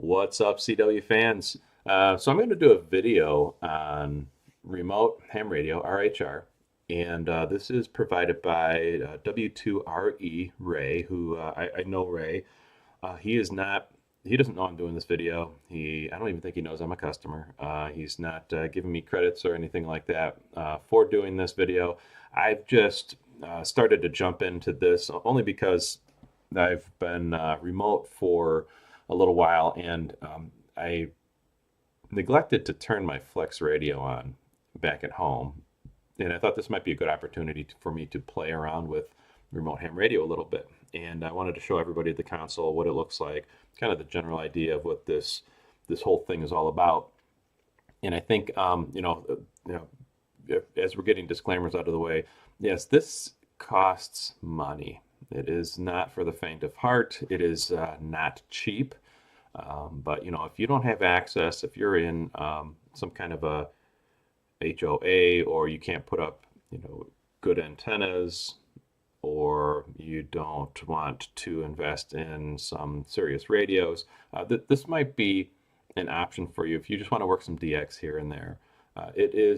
What's up, CW fans? So I'm going to do a video on remote ham radio, RHR, and this is provided by W2RE Ray, who I know Ray. He is not. He doesn't know I'm doing this video. I don't even think he knows I'm a customer. He's not giving me credits or anything like that for doing this video. I've just started to jump into this only because I've been remote for a little while, and I neglected to turn my Flex radio on back at home. And I thought this might be a good opportunity for me to play around with remote ham radio a little bit. And I wanted to show everybody at the console what it looks like, kind of the general idea of what this whole thing is all about. And I think as we're getting disclaimers out of the way, yes, this costs money. It is not for the faint of heart. It is not cheap. But if you don't have access, if you're in some kind of a HOA, or you can't put up, good antennas, or you don't want to invest in some serious radios, this might be an option for you if you just want to work some DX here and there.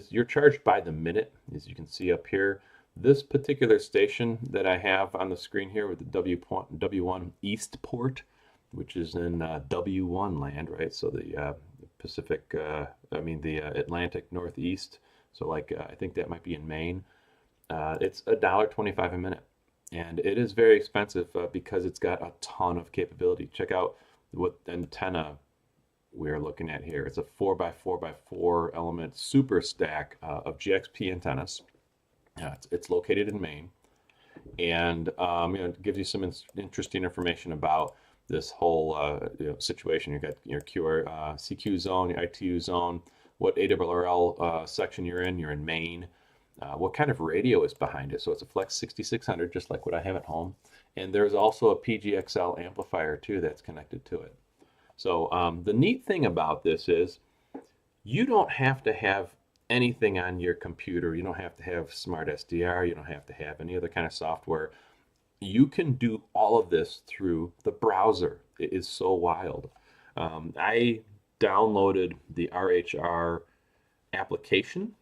You're charged by the minute, as you can see up here. This particular station that I have on the screen here with the W1 East port, which is in W1 land, right? So the the Atlantic Northeast. So I think that might be in Maine. It's $1.25 a minute. And it is very expensive because it's got a ton of capability. Check out what antenna we're looking at here. It's a 4x4x4 element super stack of GXP antennas. It's located in Maine, and it gives you some interesting information about this whole situation. You've got your CQ zone, your ITU zone, what ARRL section you're in. You're in Maine. What kind of radio is behind it? So it's a Flex 6600, just like what I have at home. And there's also a PGXL amplifier too that's connected to it. So the neat thing about this is you don't have to have anything on your computer. You don't have to have smart SDR. You don't have to have any other kind of software. You can do all of this through the browser. It is so wild. I downloaded the RHR application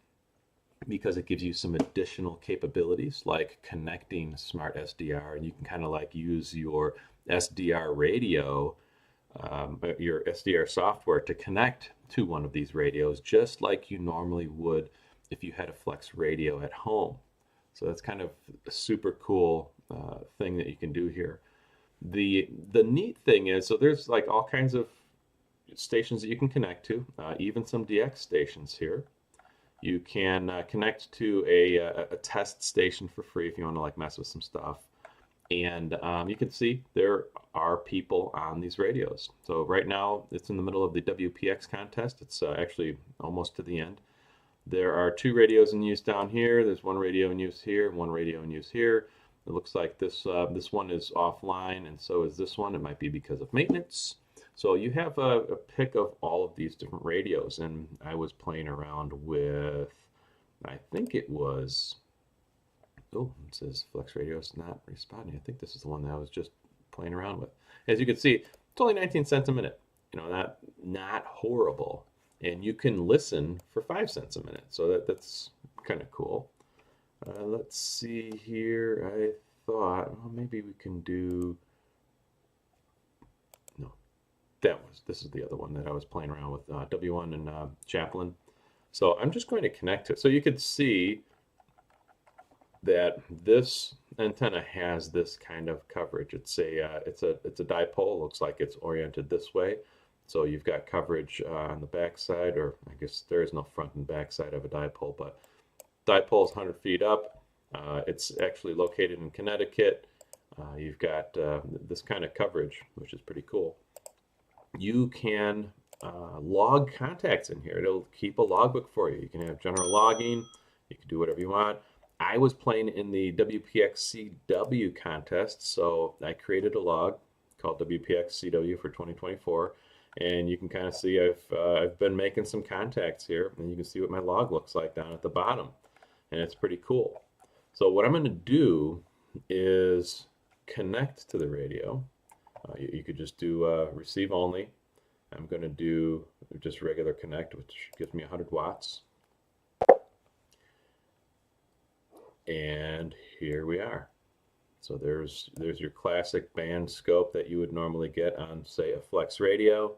because it gives you some additional capabilities like connecting smart SDR, and you can kind of use your SDR radio, your SDR software to connect to one of these radios, just like you normally would if you had a Flex radio at home. So that's kind of a super cool thing that you can do here. The neat thing is, so there's all kinds of stations that you can connect to, even some DX stations here. You can connect to a test station for free if you want to mess with some stuff. And you can see there are people on these radios. So right now it's in the middle of the WPX contest. It's actually almost to the end. There are 2 radios in use down here. There's 1 radio in use here, 1 radio in use here. It looks like this one is offline, and so is this one. It might be because of maintenance. So you have a pick of all of these different radios, and I was playing around with, I think it was, oh, it says Flex Radio is not responding. I think this is the one that I was just playing around with. As you can see, it's only 19 cents a minute. Not horrible. And you can listen for 5 cents a minute. So that's kind of cool. Let's see here. I thought, well, maybe we can do, no, this is the other one that I was playing around with, W1 and Chaplin. So I'm just going to connect to it. So you could see that this antenna has this kind of coverage. It's a dipole. Looks like it's oriented this way. So you've got coverage on the back side, or I guess there is no front and back side of a dipole, but dipole is 100 feet up. It's actually located in Connecticut. You've got this kind of coverage, which is pretty cool. You can log contacts in here. It'll keep a logbook for you. You can have general logging. You can do whatever you want. I was playing in the WPX CW contest, so I created a log called WPX CW for 2024. And you can kind of see I've been making some contacts here, and you can see what my log looks like down at the bottom, and it's pretty cool. So what I'm going to do is connect to the radio. You could just do receive only. I'm going to do just regular connect, which gives me 100 watts. And here we are. So there's your classic band scope that you would normally get on, say, a Flex radio.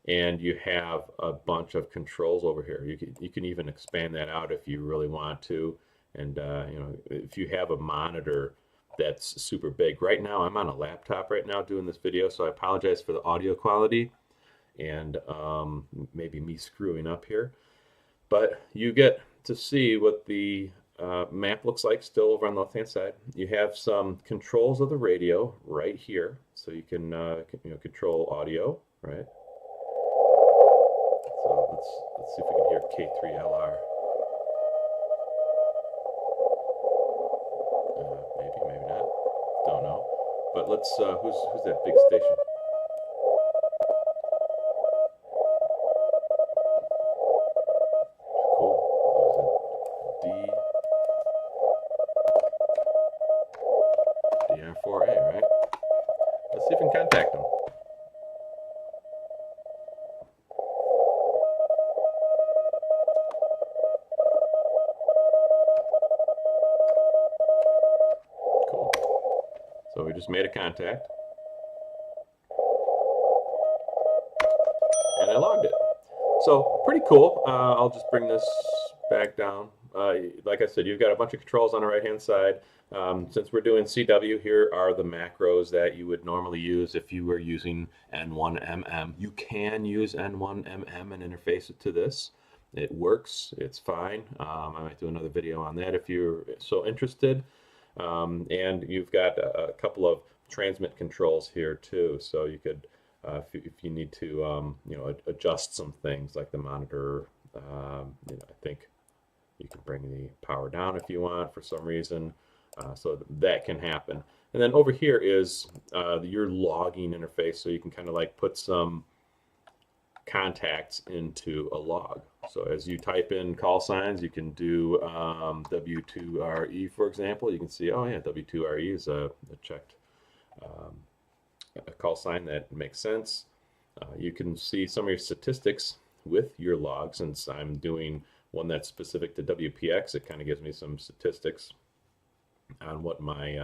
And you have a bunch of controls over here. You can even expand that out if you really want to. And you know, if you have a monitor that's super big. Right now, I'm on a laptop right now doing this video, so I apologize for the audio quality and maybe me screwing up here. But you get to see what the map looks like still over on the left-hand side. You have some controls of the radio right here, so you can you know, control audio, right? So let's see if we can hear K3LR. Maybe not. Don't know. But let's who's that big station? Cool. There's a DR4A, right? Let's see if we can contact them. So we just made a contact, and I logged it. So pretty cool. I'll just bring this back down. Like I said, you've got a bunch of controls on the right-hand side. Since we're doing CW, here are the macros that you would normally use if you were using N1MM. You can use N1MM and interface it to this. It works. It's fine. I might do another video on that if you're so interested. And you've got a couple of transmit controls here too, so you could, if you need to, you know, adjust some things like the monitor. You know, I think you can bring the power down if you want for some reason, so that can happen. And then over here is your logging interface, so you can kind of like put some contacts into a log. So as you type in call signs, you can do W2RE, for example. You can see, oh yeah, W2RE is a checked a call sign that makes sense. You can see some of your statistics with your logs. Since I'm doing one that's specific to WPX, it kind of gives me some statistics on what my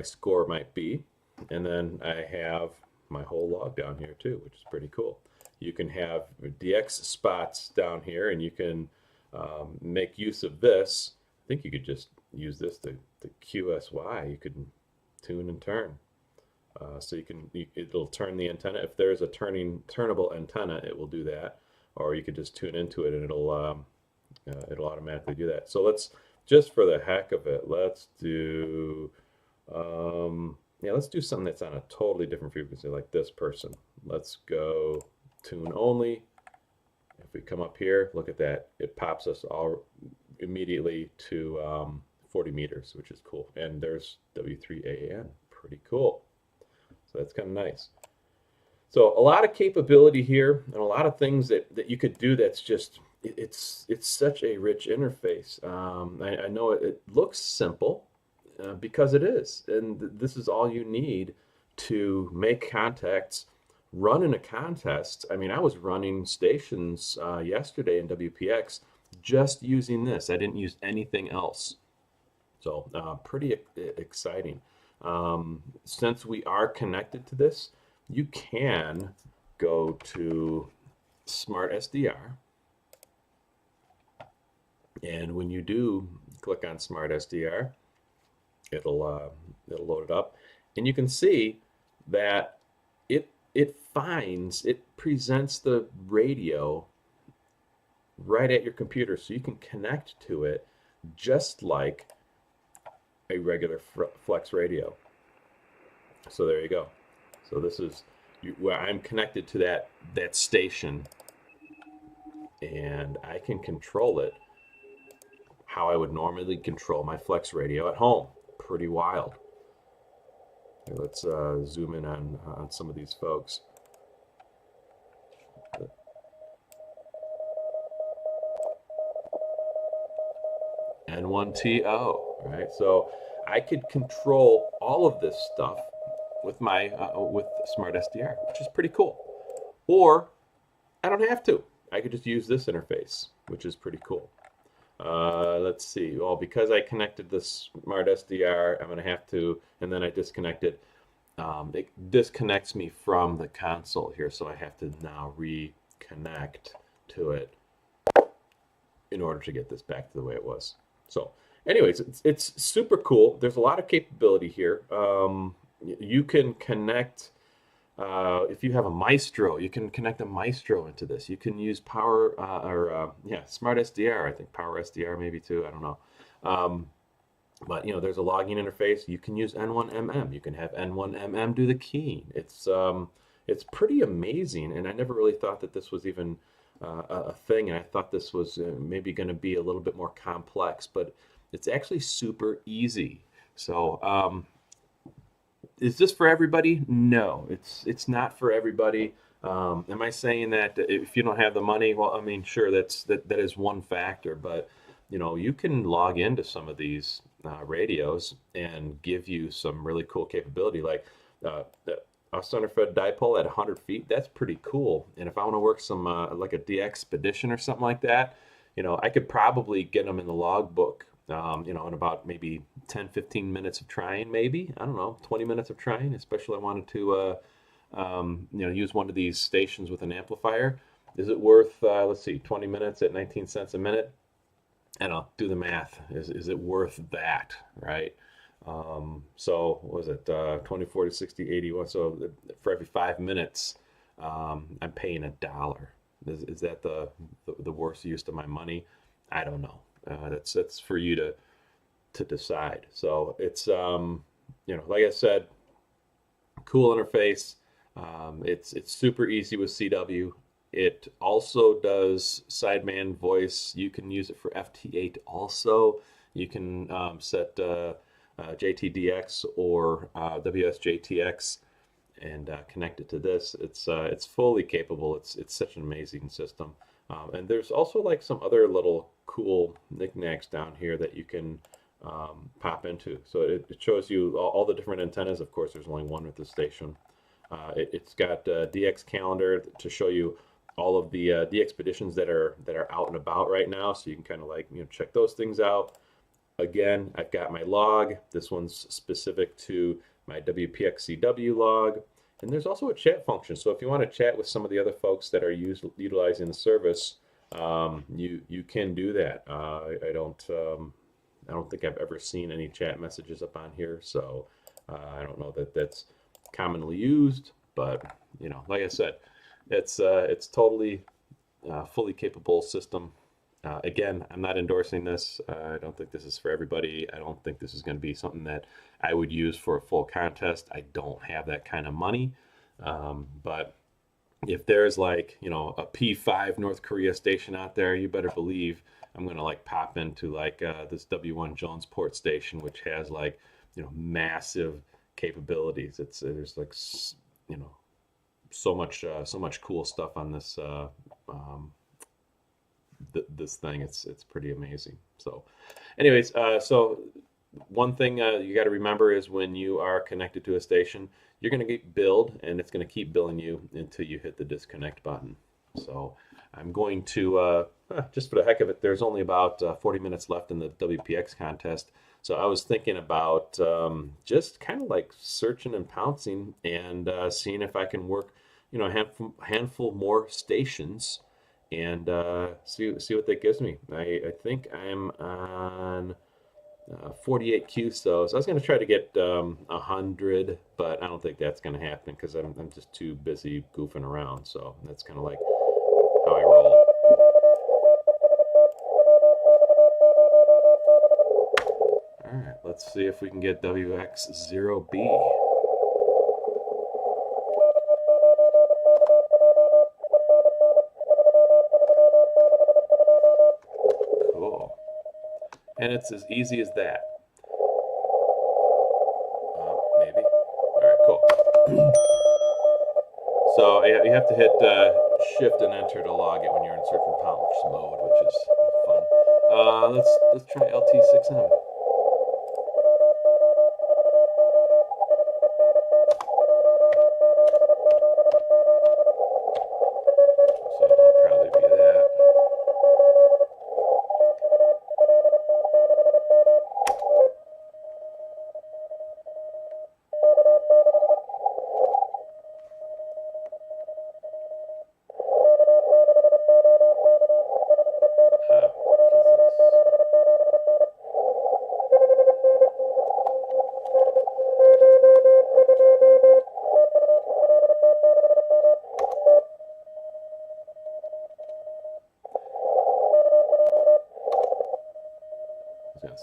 score might be. And then I have my whole log down here too, which is pretty cool. You can have DX spots down here, and you can make use of this. I think you could just use this to QSY. You could tune and turn. So it'll turn the antenna. If there's a turnable antenna, it will do that. Or you could just tune into it, and it'll automatically do that. So let's, just for the heck of it, let's do let's do something that's on a totally different frequency, like this person. Let's go tune only. If we come up here, look at that. It pops us all immediately to 40 meters, which is cool. And there's W3AN. Pretty cool. So that's kind of nice. So a lot of capability here, and a lot of things that you could do. That's just, it's such a rich interface. I know it looks simple, because it is, and this is all you need to make contacts, run in a contest. I mean, I was running stations yesterday in WPX just using this. I didn't use anything else. So pretty exciting. Since we are connected to this, you can go to Smart SDR, and when you do click on Smart SDR, it'll load it up, and you can see that it presents the radio right at your computer, so you can connect to it just like a regular Flex radio. So there you go. So this is where I'm connected to that station, and I can control it how I would normally control my Flex radio at home. Pretty wild. Here, let's zoom in on some of these folks. N1TO, right? So I could control all of this stuff with my with Smart SDR, which is pretty cool. Or I don't have to. I could just use this interface, which is pretty cool. Let's see. Well, because I connected the Smart SDR, I'm going to have to, and then I disconnected. It disconnects me from the console here, so I have to now reconnect to it in order to get this back to the way it was. So, anyways, it's super cool. There's a lot of capability here. You can connect. If you have a Maestro, you can connect a Maestro into this. You can use Smart SDR. I think Power SDR maybe too. I don't know. But there's a logging interface. You can use N1MM. You can have N1MM do the keying. It's pretty amazing, and I never really thought that this was even a thing. And I thought this was maybe going to be a little bit more complex, but it's actually super easy. So. Is this for everybody? No, it's not for everybody. Am I saying that if you don't have the money? Well, I mean, sure, that is one factor, but you can log into some of these radios and give you some really cool capability, like a center-fed dipole at 100 feet. That's pretty cool. And if I want to work some like a DXpedition or something like that, I could probably get them in the logbook. In about maybe 10, 15 minutes of trying, maybe, I don't know, 20 minutes of trying, especially I wanted to, use one of these stations with an amplifier. Is it worth, let's see, 20 minutes at 19 cents a minute? And I'll do the math. Is it worth that, right? So what was it, 20, 40, 60, 81? So for every 5 minutes, I'm paying $1. Is that the worst use of my money? I don't know. That's for you to decide. So it's like I said, cool interface. It's super easy with CW. It also does sideband voice. You can use it for FT8 also. You can set JTDX or WSJTX and connect it to this. It's fully capable. It's such an amazing system. And there's also like some other little cool knickknacks down here that you can pop into. So it shows you all the different antennas. Of course, there's only one with the station. It's got DX calendar to show you all of the DXpeditions that are out and about right now. So you can kind of like check those things out. Again, I've got my log. This one's specific to my WPX CW log. And there's also a chat function. So if you want to chat with some of the other folks that are utilizing the service, you can do that. I don't think I've ever seen any chat messages up on here, so I don't know that that's commonly used. But like I said, it's totally fully capable system. Again, I'm not endorsing this. I don't think this is for everybody. I don't think this is going to be something that I would use for a full contest. I don't have that kind of money. But if there's like, a P5 North Korea station out there, you better believe I'm going to like pop into like this W1 Jonesport station, which has like, massive capabilities. There's like, so much cool stuff on this this thing. It's pretty amazing. So anyways, so one thing you got to remember is when you are connected to a station, you're going to get billed, and it's going to keep billing you until you hit the disconnect button. So I'm going to just for the heck of it, there's only about 40 minutes left in the WPX contest. So I was thinking about just kind of like searching and pouncing and seeing if I can work a handful more stations and see what that gives me. I think I'm on 48 QSOs. I was going to try to get 100, but I don't think that's going to happen because I'm just too busy goofing around. So that's kind of like how I roll. All right, let's see if we can get WX0B. And it's as easy as that. Maybe. All right, cool. So you have to hit Shift and Enter to log it when you're in search and pouch mode, which is fun. Let's try LT6M.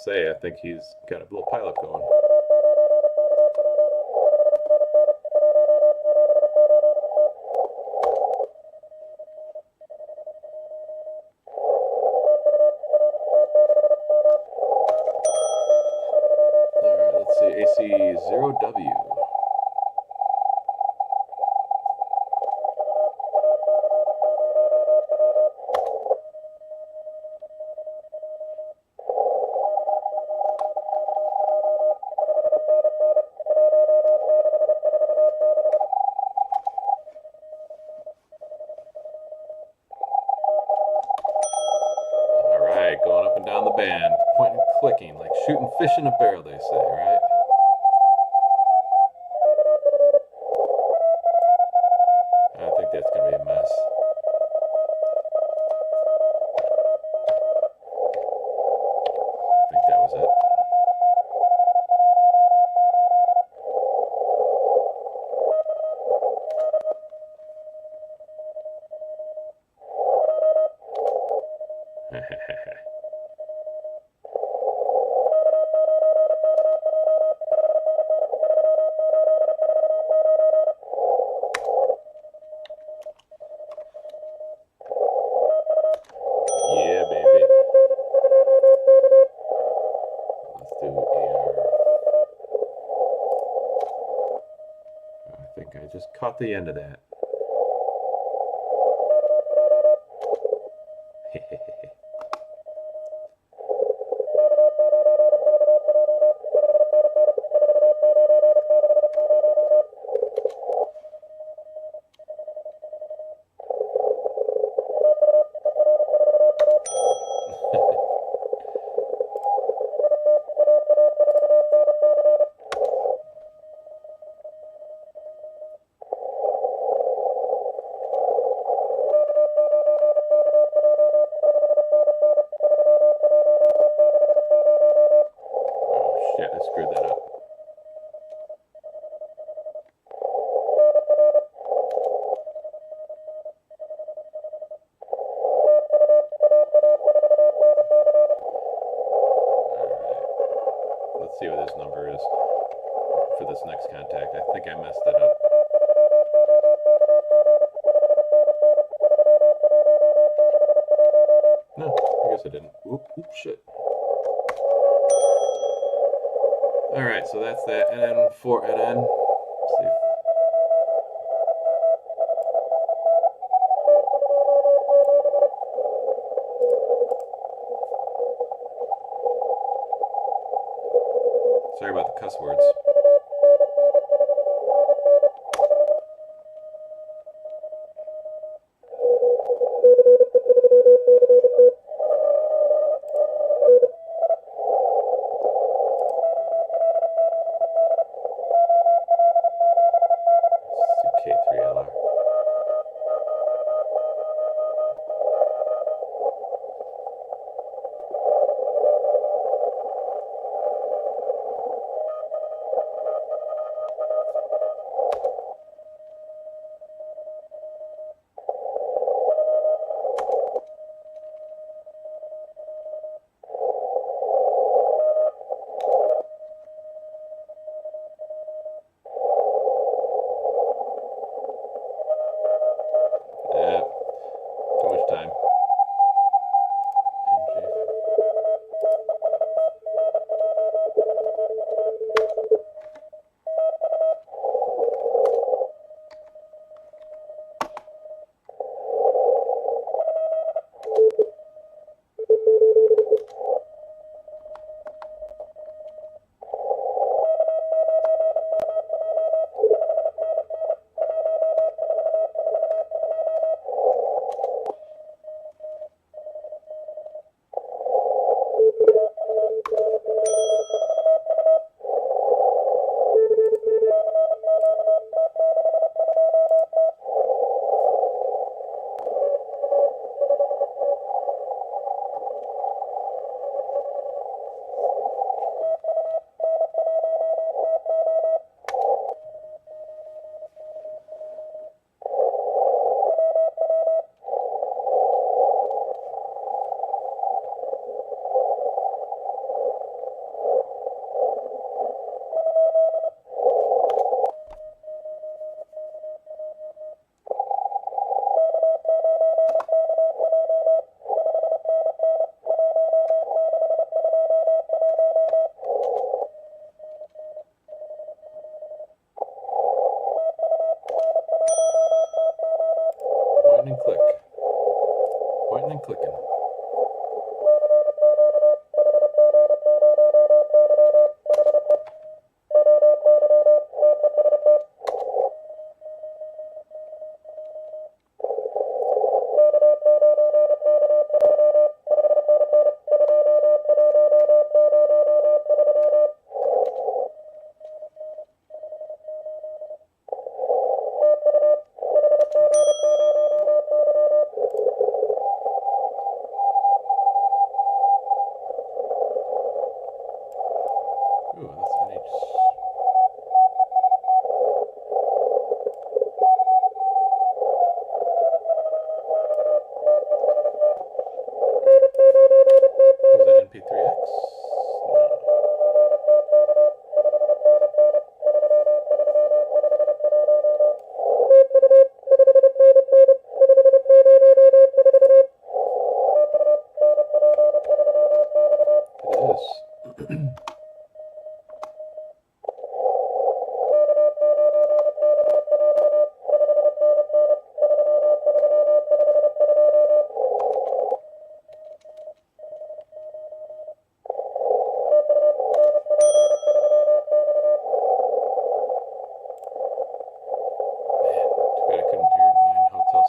say, I think he's got a little pileup going. All right, let's see, AC0W. Going up and down the band, pointing and clicking, like shooting fish in a barrel, they say, right? I think that's going to be a mess. I think that was it. Yeah, baby. Let's do AR. I think I just caught the end of that. Shit, I screwed that up. Alright. Let's see what this number is for this next contact. I think I messed it up. No, I guess I didn't. Oop, shit. Alright, so that's that. And then for NN, let's see. Sorry about the cuss words.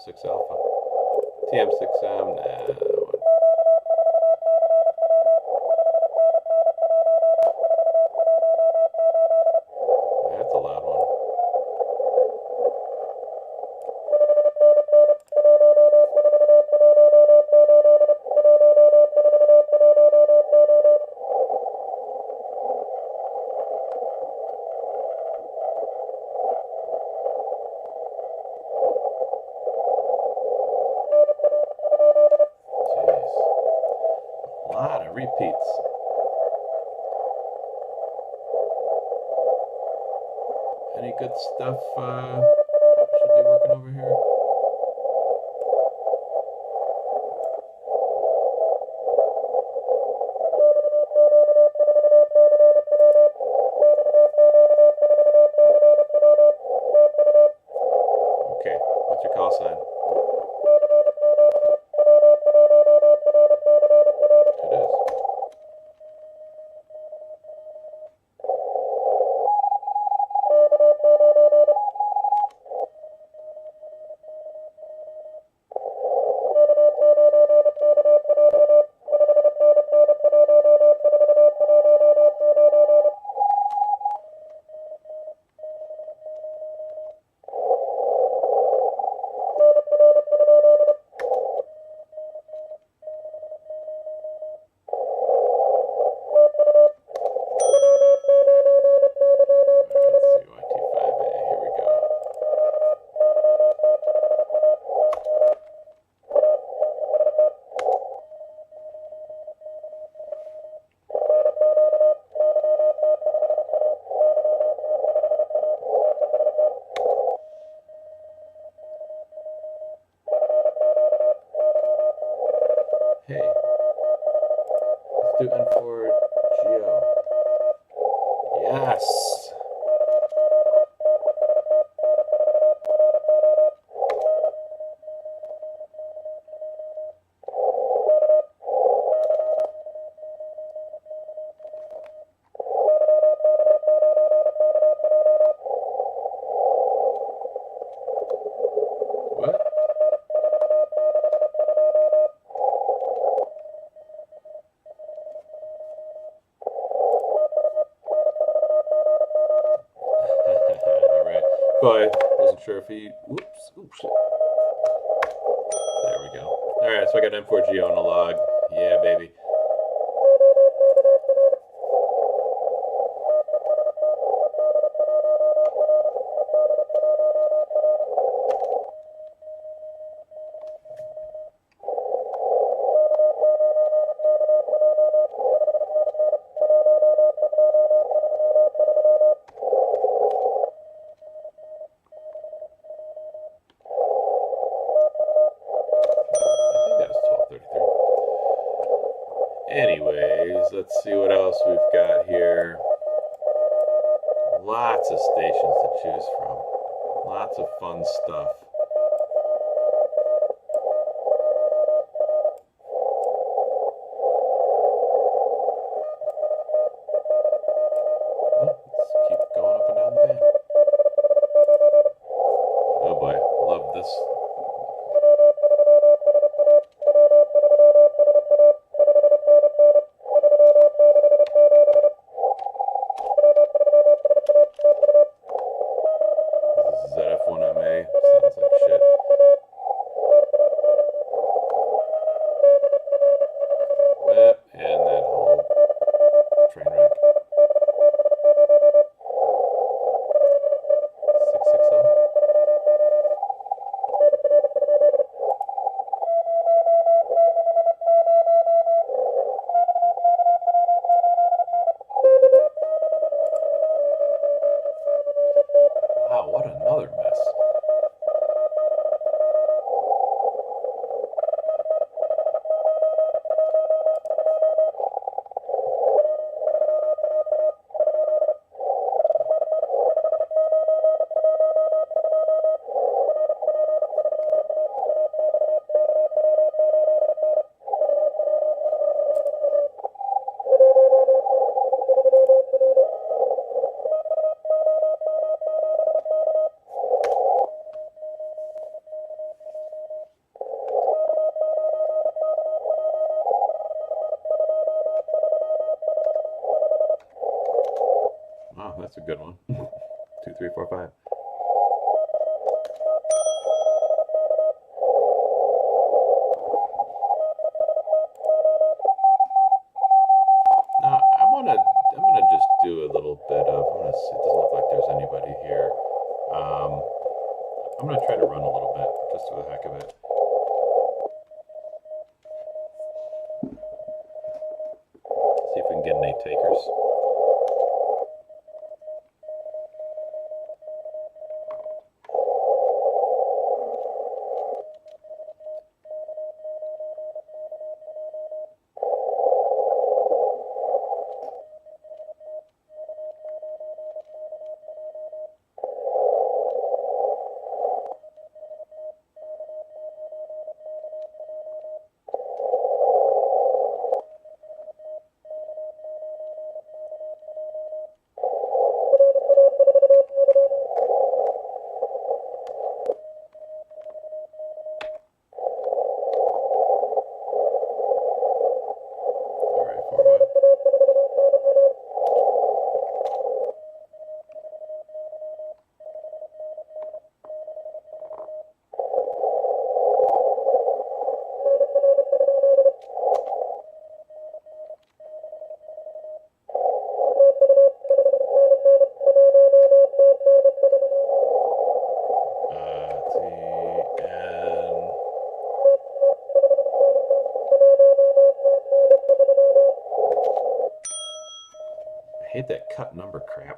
TM6 Alpha. TM6M, nah. That's a loud one. Jeez. A lot of repeats. Any good stuff should be working over here? Okay, what's your call sign? It is. Hey, let's do N4 Geo. Yes. What? But I wasn't sure if he. Oops. There we go. All right, so I got M4G on the log. Yeah, baby. Anyways, let's see what else we've got here. Lots of stations to choose from. Lots of fun stuff. Let's keep going up and down the band. Oh boy, love this. This is ZF1MA. Sounds like good one. 2, 3, 4, 5. Now I'm gonna just do a little bit of. I'm gonna see. It doesn't look like there's anybody here. I'm gonna try to run a little bit just for the heck of it. See if we can get any takers. I hate that cut number crap.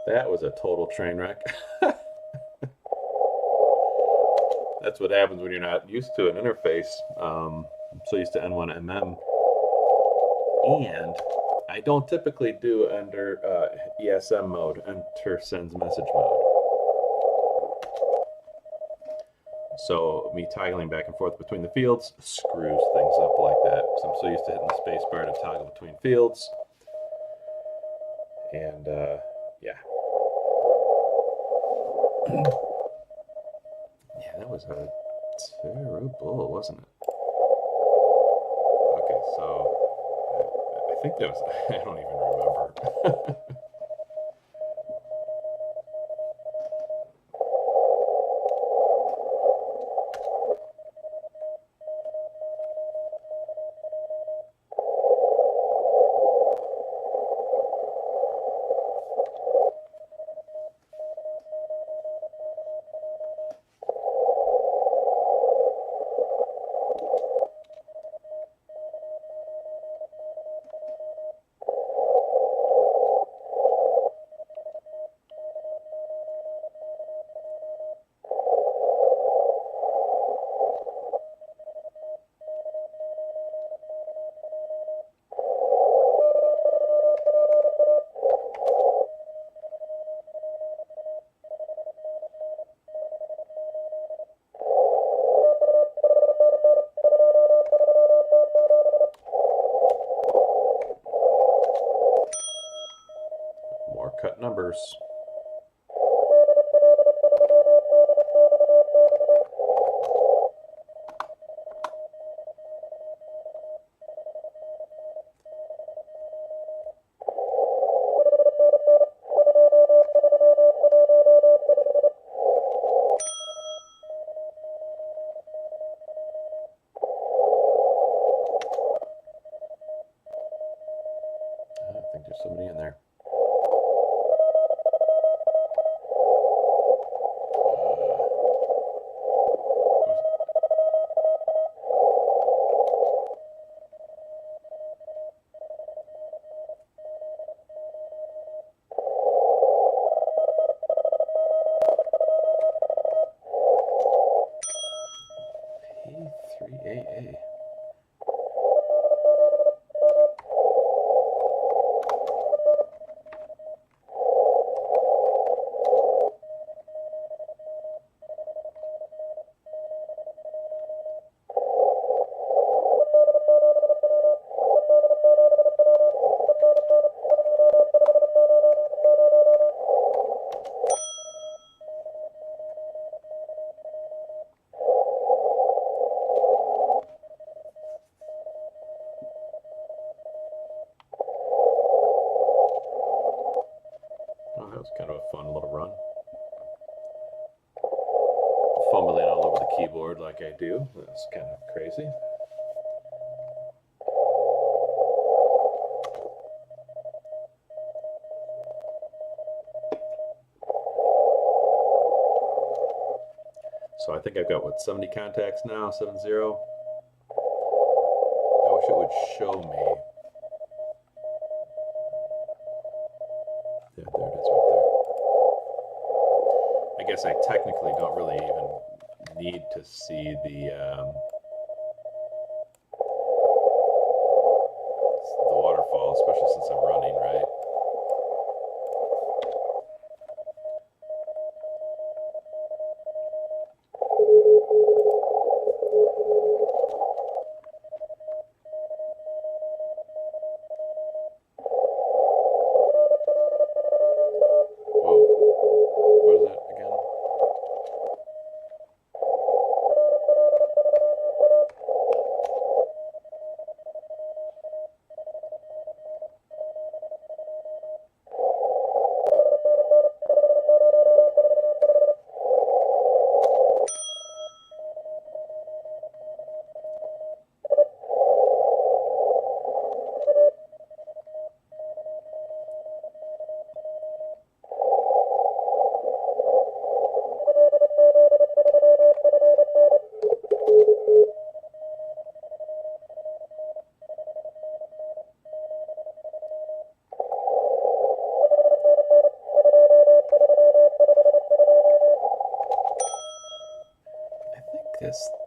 That was a total train wreck. That's what happens when you're not used to an interface. I'm so used to N1MM. And I don't typically do under ESM mode, enter sends message mode. So me toggling back and forth between the fields screws things up like that. So I'm so used to hitting the space bar to toggle between fields. And yeah. Yeah, that was terrible, wasn't it? Okay, so I think that was, I don't even remember. Shortcut numbers. I think there's somebody in there. P3AA. Oh, that was kind of a fun little run. Fumbling all over the keyboard like I do. That's kind of crazy. So I think I've got, what, 70 contacts now? 70? I wish it would show me. Yeah, there it is right there. I guess I technically don't really even need to see the waterfall, especially since I'm running, right?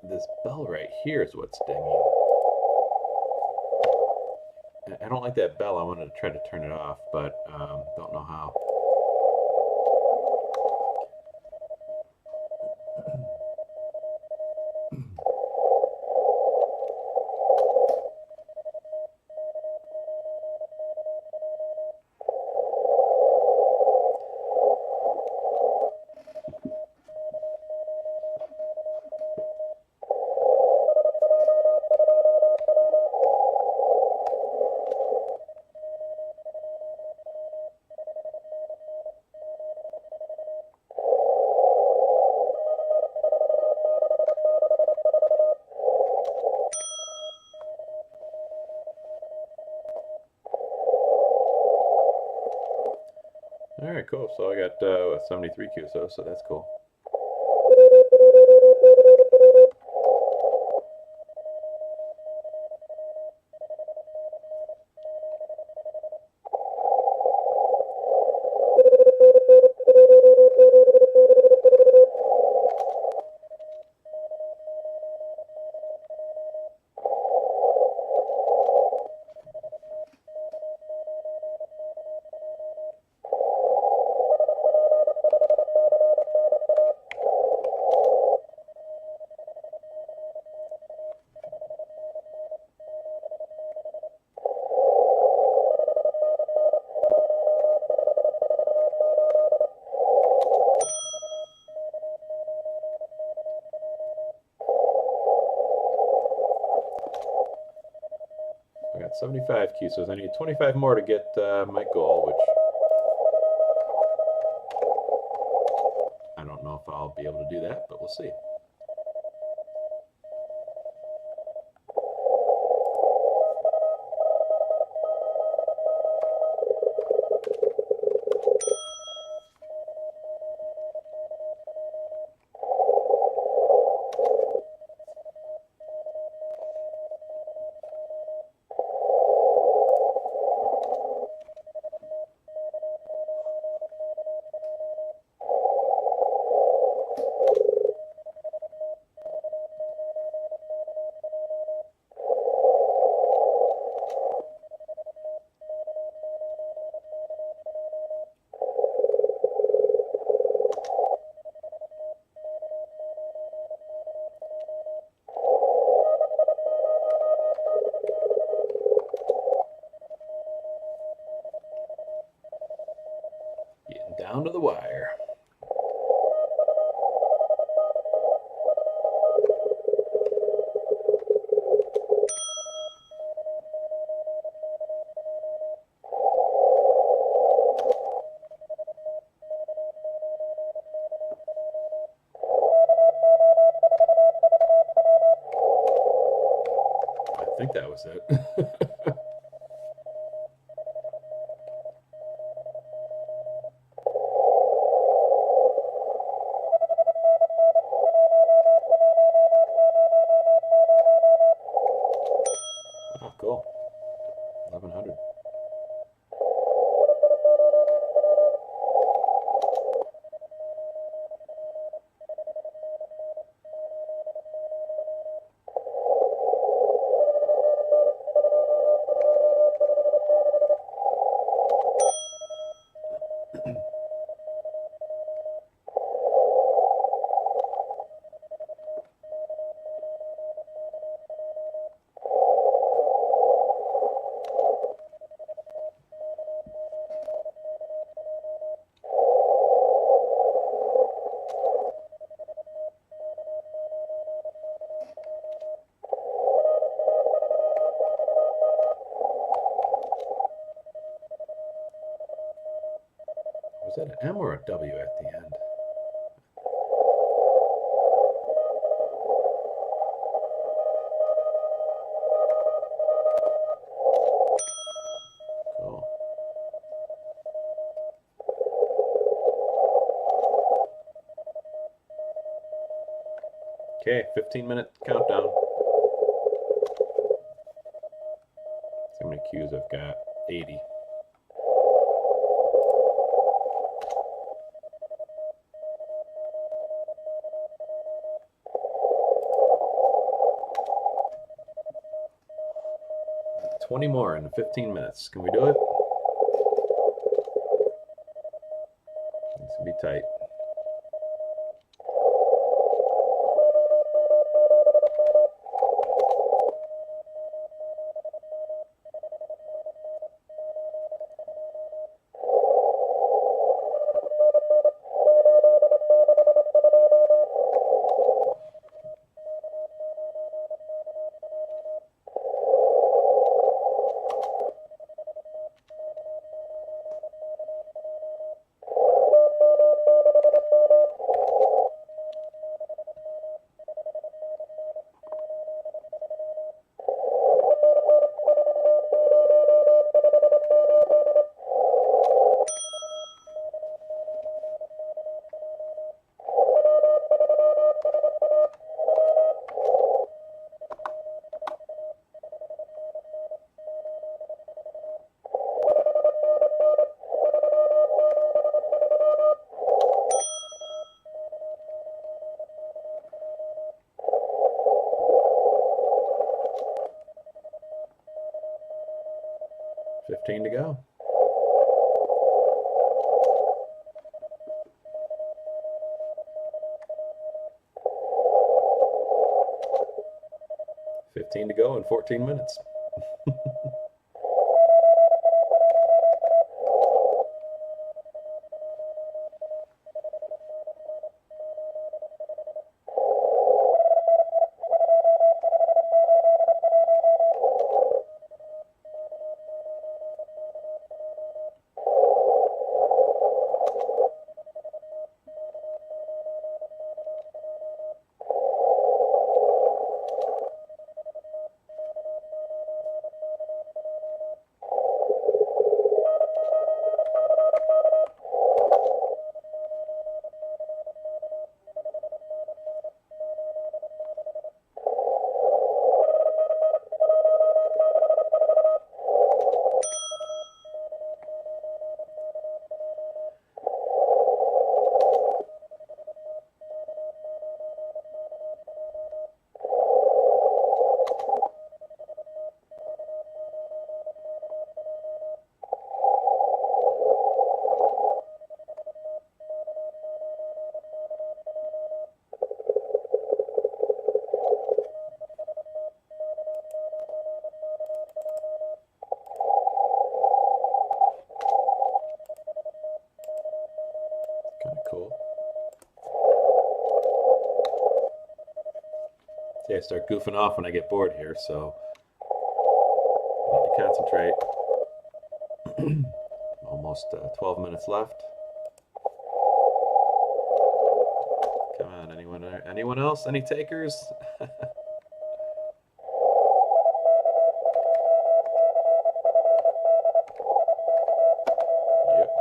This bell right here is what's dinging. I don't like that bell. I wanted to try to turn it off, but don't know how. All right, cool. So I got 73 QSOs, so that's cool. got 75 QSOs. I need 25 more to get my goal, which I don't know if I'll be able to do that, but we'll see. Getting down to the wire. I think that was it. Oh, cool. 1100. Was that an M or a W at the end? Cool. Okay, 15-minute countdown. See how many Qs I've got. 80. $20 more in 15 minutes. Can we do it? It's gonna be tight. $15 to go. $15 to go in 14 minutes. start goofing off when I get bored here, so I need to concentrate. Almost 12 minutes left. Come on, anyone else? Any takers? Yep,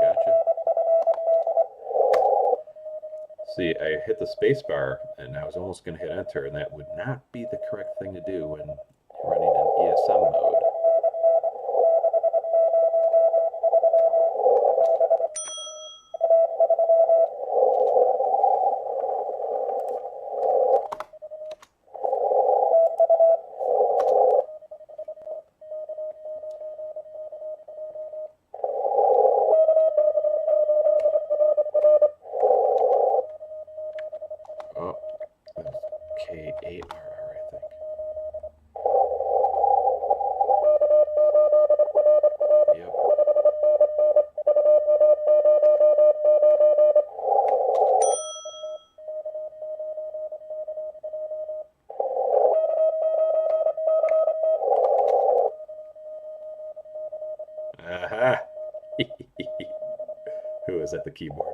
gotcha. See, I hit the space bar and I was almost going to hit enter, and that would not be the correct thing to do when you're running in ESM mode. Oh, that was K8RR, I think. Yep. Aha! Who is at the keyboard?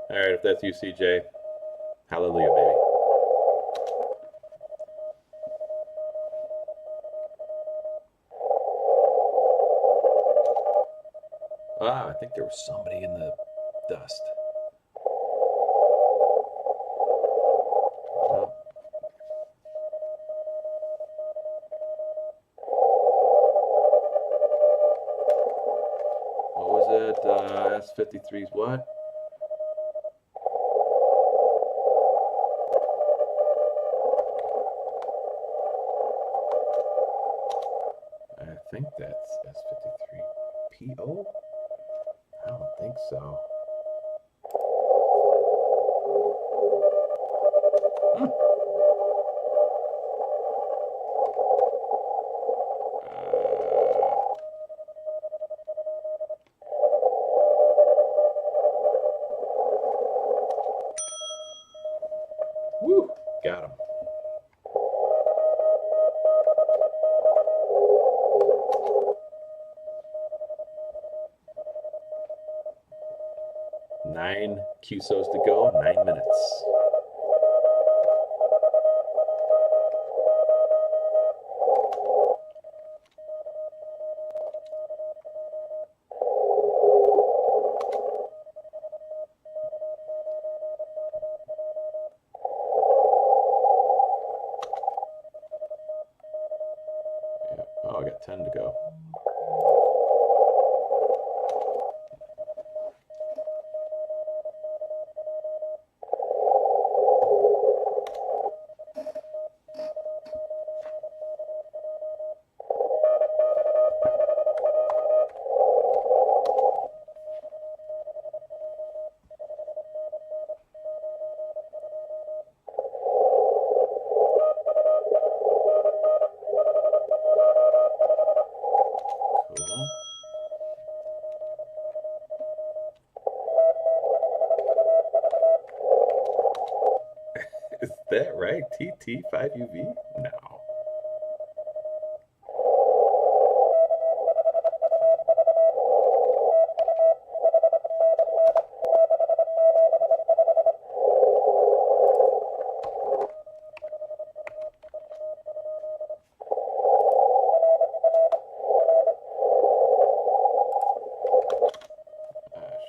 All right, if that's you, CJ, hallelujah, baby. Ah, I think there was somebody in the dust. Oh. What was it? S53's what? I think that's S53PO? I don't think so. Hmm. Woo! Got him. Nine QSOs to go, 9 minutes. Yeah. Oh, I got 10 to go. Cool. Is that right? TT5UV? No.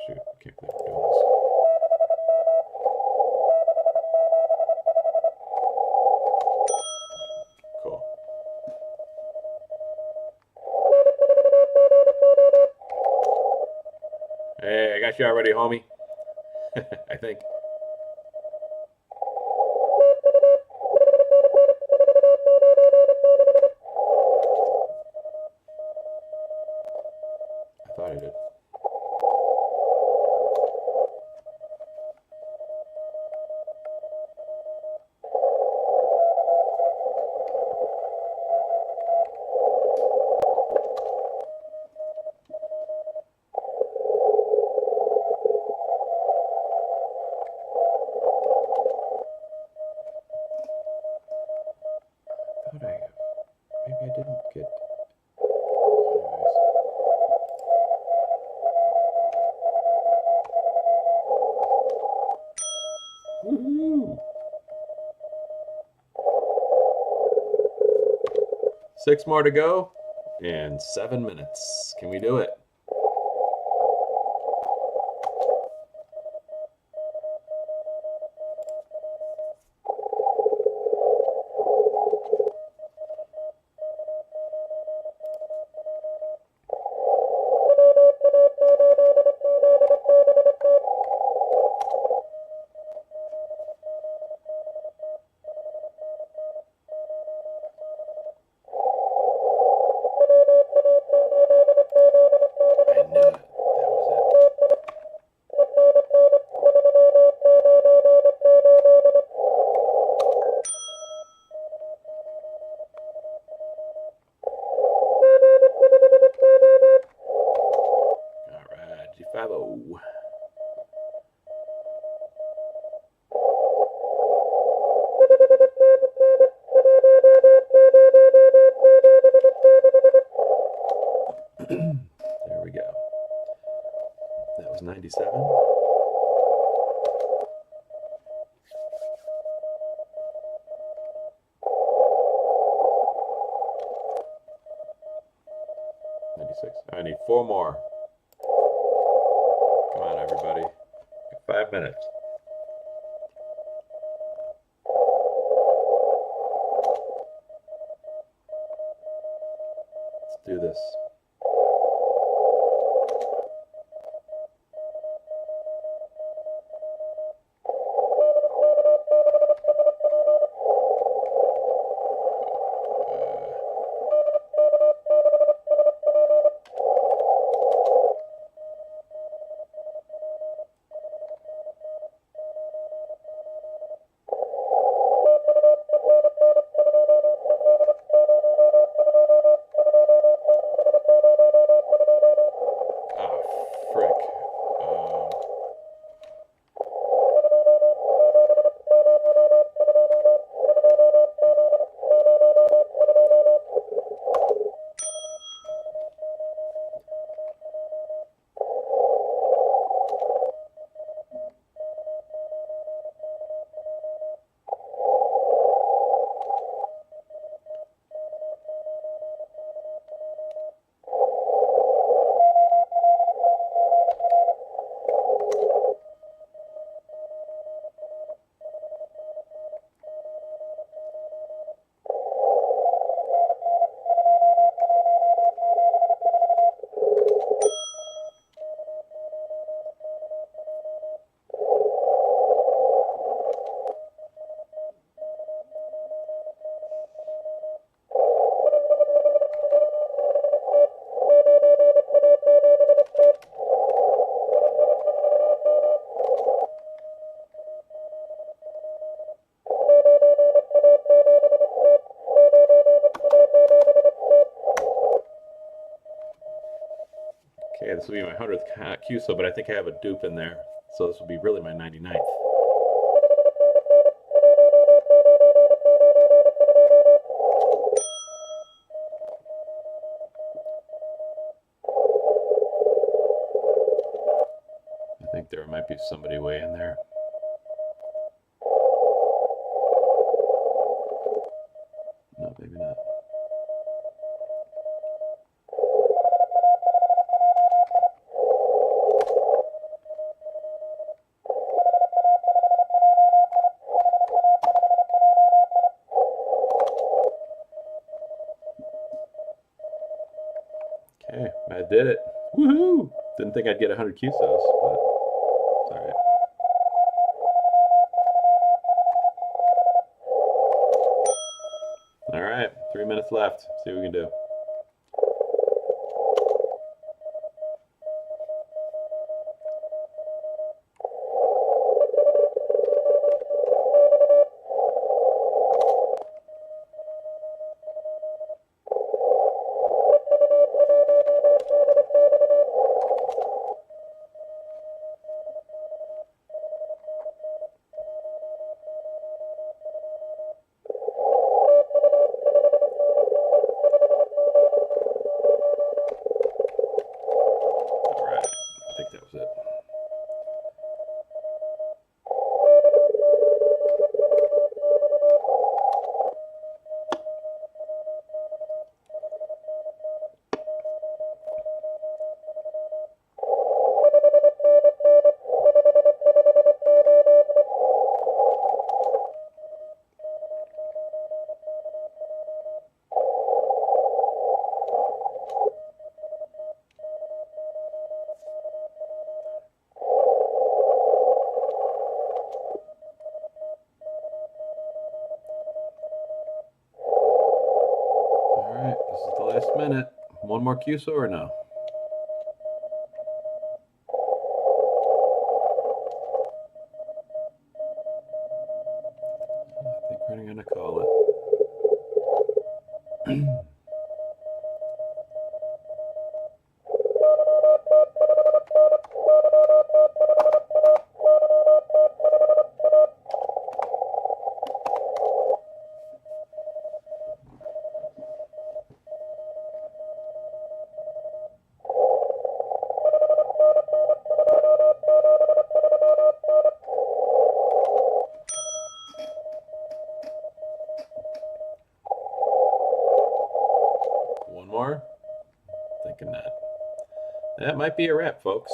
Shoot, I can't believe we're doing this. Cool. Hey, I got you already, homie. I think. I thought I did. Woo! 6 more to go and 7 minutes. Can we do it? I knew it. That was it. All right, G50. There we go. That was 97. I need 4 more. Come on, everybody. 5 minutes. Let's do this. Okay, this will be my 100th QSO, but I think I have a dupe in there, so this will be really my 99th. I think there might be somebody way in there. No, maybe not. Okay, I did it. Woohoo! Didn't think I'd get 100 QSOs, but it's all right. All right, 3 minutes left. See what we can do. minute. One more QSO or no? I think we're gonna call it. One more? Thinking not. That might be a wrap, folks.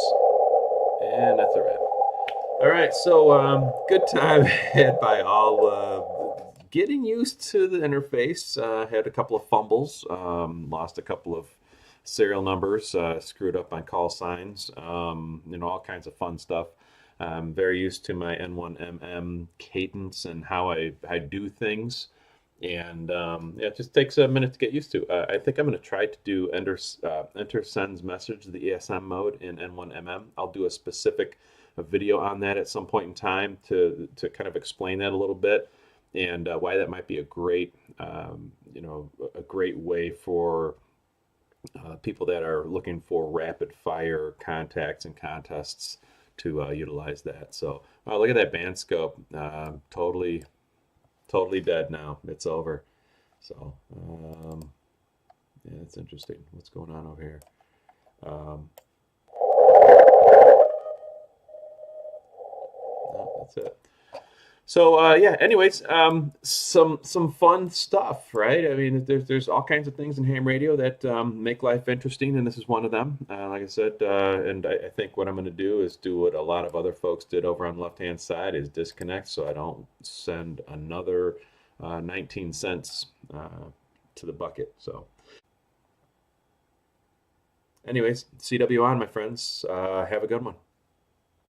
And that's a wrap. All right, so good time had by all. Getting used to the interface. Had a couple of fumbles. Lost a couple of serial numbers. Screwed up on call signs. All kinds of fun stuff. I'm very used to my N1MM cadence and how I do things. And it just takes a minute to get used to. I think I'm going to try to do enter sends message, the ESM mode in N1MM. I'll do a specific video on that at some point in time to kind of explain that a little bit and why that might be a great a great way for people that are looking for rapid fire contacts and contests to utilize that. So look at that band scope, totally dead now. It's over. So yeah, it's interesting. What's going on over here? No, that's it. So yeah. Anyways, some fun stuff, right? I mean, there's all kinds of things in ham radio that make life interesting, and this is one of them. Like I said, and I think what I'm going to do is do what a lot of other folks did over on the left-hand side is disconnect, so I don't send another 19 cents to the bucket. So, anyways, CW on, my friends. Have a good one.